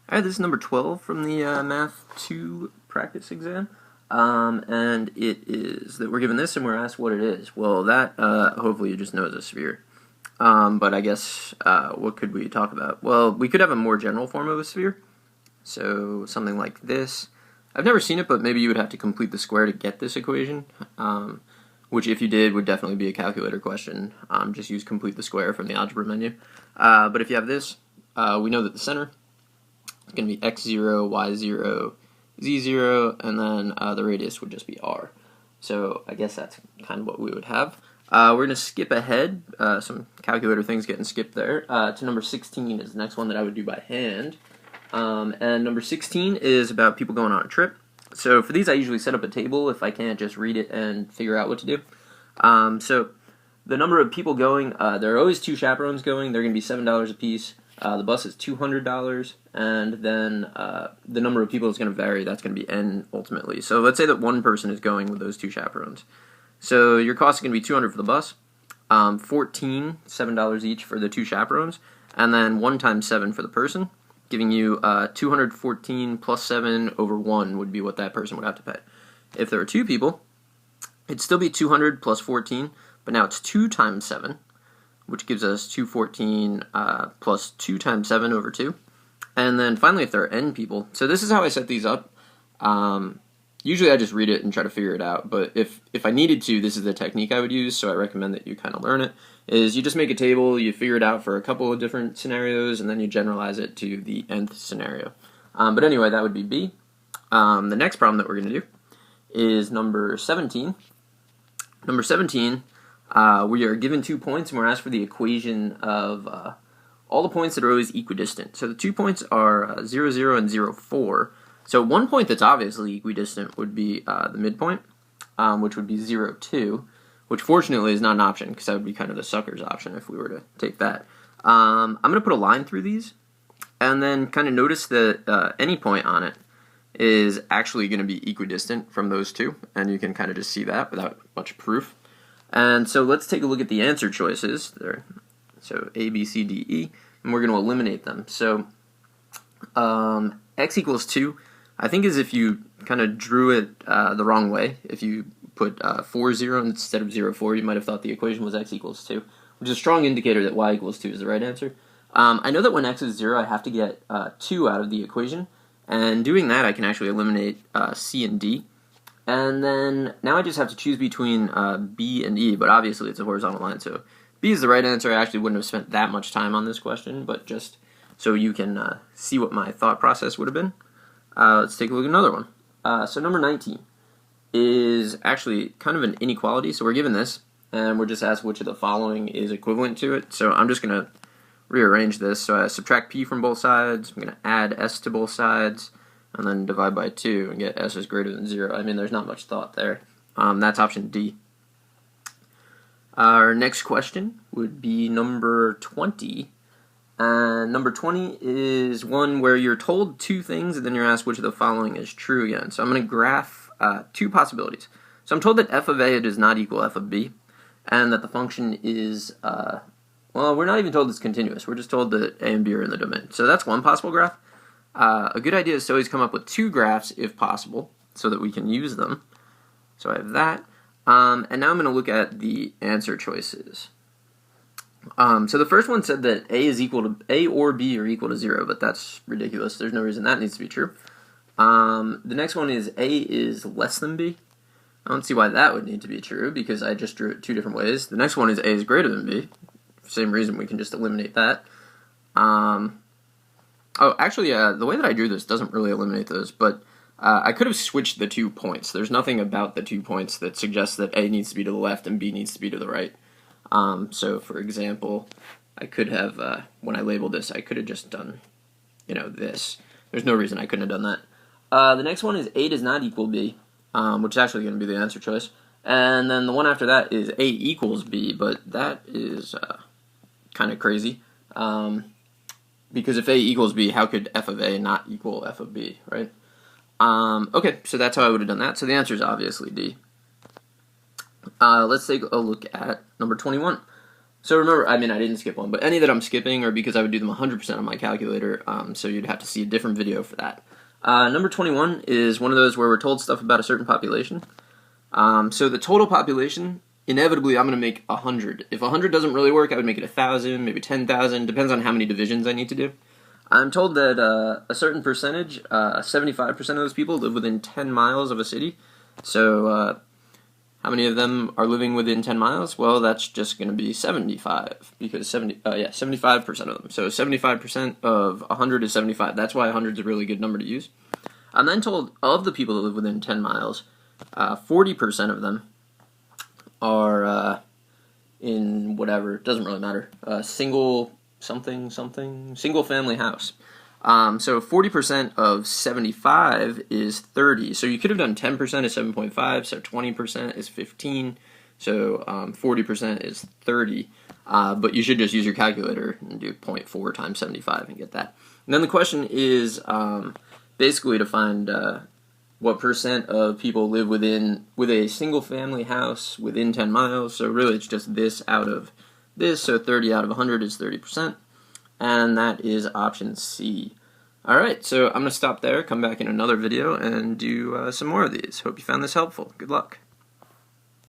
Alright, this is number 12 from the Math 2 practice exam. And it is that we're given this and we're asked what it is. Well, that hopefully you just know is a sphere. But I guess what could we talk about? Well, we could have a more general form of a sphere. So something like this. I've never seen it, but maybe you would have to complete the square to get this equation. Which if you did would definitely be a calculator question. Just use complete the square from the algebra menu. But if you have this, we know that the center is going to be x0, y0, z0, and then the radius would just be r. So I guess that's kind of what we would have. We're going to skip ahead, some calculator things getting skipped there, to number 16 is the next one that I would do by hand. And number 16 is about people going on a trip. So for these I usually set up a table if I can't just read it and figure out what to do. So the number of people going, there are always two chaperones going, they're going to be $7 a piece. The bus is $200, and then the number of people is going to vary. That's going to be n ultimately. So let's say that one person is going with those two chaperones. So your cost is going to be $200 for the bus, $7 each for the two chaperones, and then 1 times 7 for the person, giving you 214 plus 7 over 1 would be what that person would have to pay. If there are two people, it'd still be 200 plus 14, but now it's 2 times 7. Which gives us 214 plus 2 times 7 over 2. And then finally, if there are n people, so this is how I set these up. Usually I just read it and try to figure it out, but if I needed to, this is the technique I would use, so I recommend that you kind of learn it, is you just make a table, you figure it out for a couple of different scenarios, and then you generalize it to the nth scenario. But anyway, that would be B. The next problem that we're going to do is number 17. Number 17, we are given 2 points, and we're asked for the equation of all the points that are always equidistant. So the 2 points are 0, 0, and 0, 4. So one point that's obviously equidistant would be the midpoint, which would be 0, 2, which fortunately is not an option, because that would be kind of the sucker's option if we were to take that. I'm going to put a line through these, and then kind of notice that any point on it is actually going to be equidistant from those two, and you can kind of just see that without much proof. And so let's take a look at the answer choices. There, so A, B, C, D, E, and we're going to eliminate them. So x equals 2, I think is if you kind of drew it the wrong way. If you put 4, 0 instead of 0, 4, you might have thought the equation was x equals 2, which is a strong indicator that y equals 2 is the right answer. I know that when x is 0, I have to get 2 out of the equation, and doing that I can actually eliminate C and D. And then now I just have to choose between B and E, but obviously it's a horizontal line, so B is the right answer. I actually wouldn't have spent that much time on this question, but just so you can see what my thought process would have been. Let's take a look at another one. So number 19 is actually kind of an inequality, so we're given this, and we're just asked which of the following is equivalent to it. So I'm just going to rearrange this. So I subtract P from both sides, I'm going to add S to both sides, and then divide by 2 and get S is greater than 0. I mean, there's not much thought there. That's option D. Our next question would be number 20. Number 20 is one where you're told two things and then you're asked which of the following is true again. So I'm going to graph two possibilities. So I'm told that f of a does not equal f of b, and that the function is, well, we're not even told it's continuous. We're just told that a and b are in the domain. So that's one possible graph. A good idea is to always come up with two graphs if possible so that we can use them. So I have that. And now I'm going to look at the answer choices. So the first one said that A or B are equal to 0, but that's ridiculous. There's no reason that needs to be true. The next one is A is less than B. I don't see why that would need to be true because I just drew it two different ways. The next one is A is greater than B. Same reason, we can just eliminate that. Oh, actually, the way that I drew this doesn't really eliminate those, but I could have switched the 2 points. There's nothing about the 2 points that suggests that A needs to be to the left and B needs to be to the right. So, for example, I could have, when I labeled this, I could have just done, this. There's no reason I couldn't have done that. The next one is A does not equal B, which is actually going to be the answer choice. And then the one after that is A equals B, but that is kind of crazy. Because if A equals B, how could f of A not equal f of B, right? Okay, so that's how I would have done that. So the answer is obviously D. Let's take a look at number 21. So remember, I mean, I didn't skip one, but any that I'm skipping are because I would do them 100% on my calculator, so you'd have to see a different video for that. Number 21 is one of those where we're told stuff about a certain population. So the total population, inevitably, I'm going to make 100. If 100 doesn't really work, I would make it 1,000, maybe 10,000, depends on how many divisions I need to do. I'm told that a certain percentage, 75% of those people live within 10 miles of a city. So how many of them are living within 10 miles? Well, that's just going to be 75, because 75% of them. So 75% of 100 is 75. That's why 100 is a really good number to use. I'm then told of the people that live within 10 miles, 40% of them are in whatever, it doesn't really matter, single family house. So 40% of 75 is 30. So you could have done 10% is 7.5, so 20% is 15, so 40% is 30. But you should just use your calculator and do 0.4 times 75 and get that. And then the question is basically to find what percent of people live with a single family house within 10 miles. So really it's just this out of this, so 30 out of 100 is 30%. And that is option C. Alright, so I'm going to stop there, come back in another video, and do some more of these. Hope you found this helpful. Good luck.